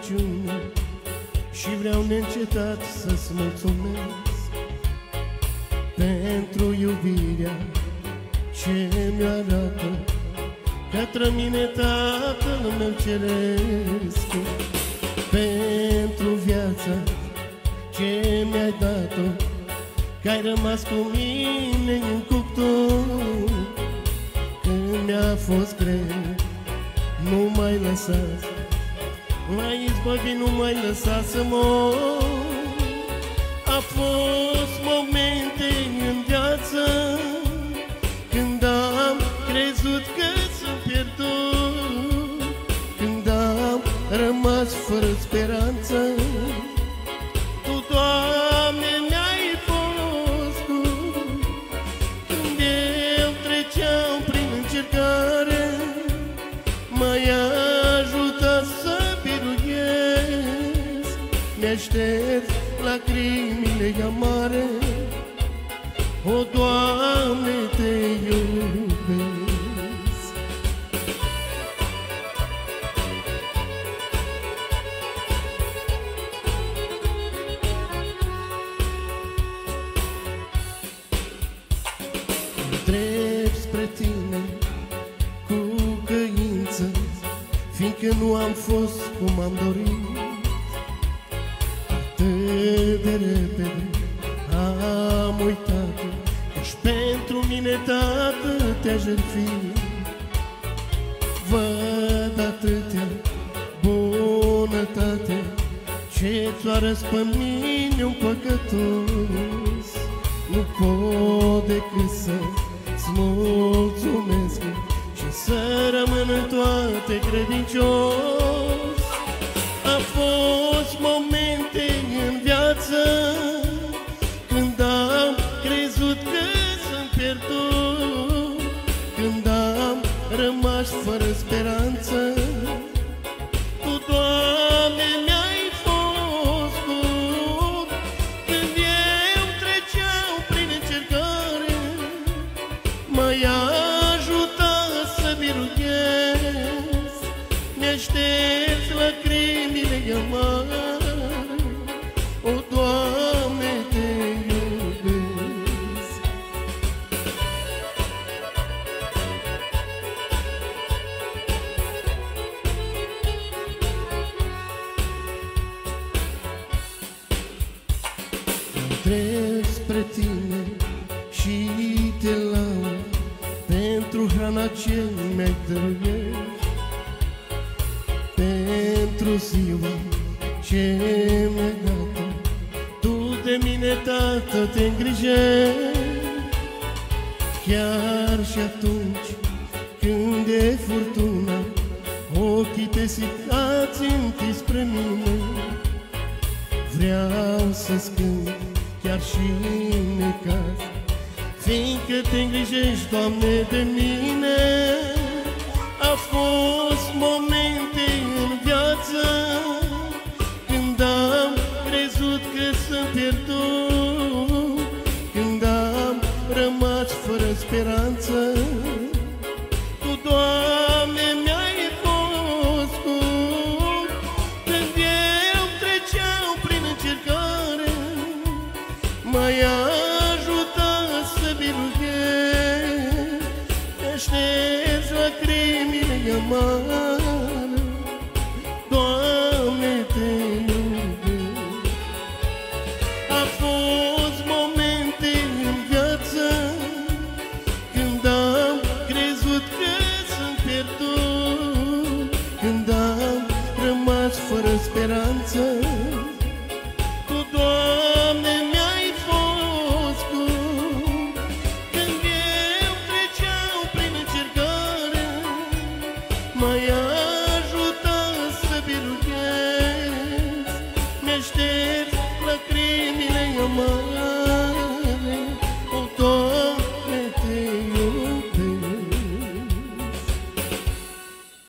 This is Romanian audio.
rugăciune și vreau neîncetat să-ți mulțumesc pentru iubirea ce mi-o arată către mine Tatăl meu ceresc, pentru viața ce mi-ai dat-o, că ai rămas cu mine în cuptor. Când mi-a fost greu, nu m-ai lăsat, m-ai izbăvit, nu m-ai lăsat să mor. A fost momente în viață când am crezut că sunt pierdut, când am rămas fără speranță. Tu, Doamne, mi-ai fost cu, când eu treceam prin încercare, m-ai ajutat să biruiesc, mi-ai șters lacrimile amare. O, Doamne, te iubesc. Întreb spre tine cu căință, fiindcă nu am fost cum am dorit. Atât de repede am uitat că-și pentru mine, Tată, te-a jertfit. Văd atâtea bunătate ce ți-o arăți pe mine un păcătos. Nu pot decât să-ți mulțumesc și să rămân în toate credincios. A fost momente în viață când am crezut că sunt pierdut, când am rămas fără speranță. Tu, Doamne, mi-ai fost bun, când eu treceam prin încercare, m-ai ajutat să biruiesc, mi-ai șters lacrimile amare. O, Doamne, te iubesc. Întreb spre tine și te laud pentru hrana ce mi-ai dăruit, pentru ziua ce mi-ai dat-o. Tu de mine, Tată, te îngrijești, chiar și atunci când e furtuna, ochii tăi ați întins spre mine. Vreau să-ți cânt chiar și în necaz, fiindcă te îngrijești, Doamne, de mine. A fost momente în viață când am crezut că sunt pierdut, când am rămas fără speranță. Tu, Doamne, mi-ai fost bun, când eu treceam prin încercare, m-ai ajutat să biruiesc, mi-ai șters lacrimile amare. Doamne, te iubesc. A fost momente în viață când am crezut că sunt pierdut, când am rămas fără speranță. Tu, Doamne, mi-ai fost bun, când eu treceam prin încercare, m-ai ajutat să biruiesc, mi-ai șters lacrimile amare.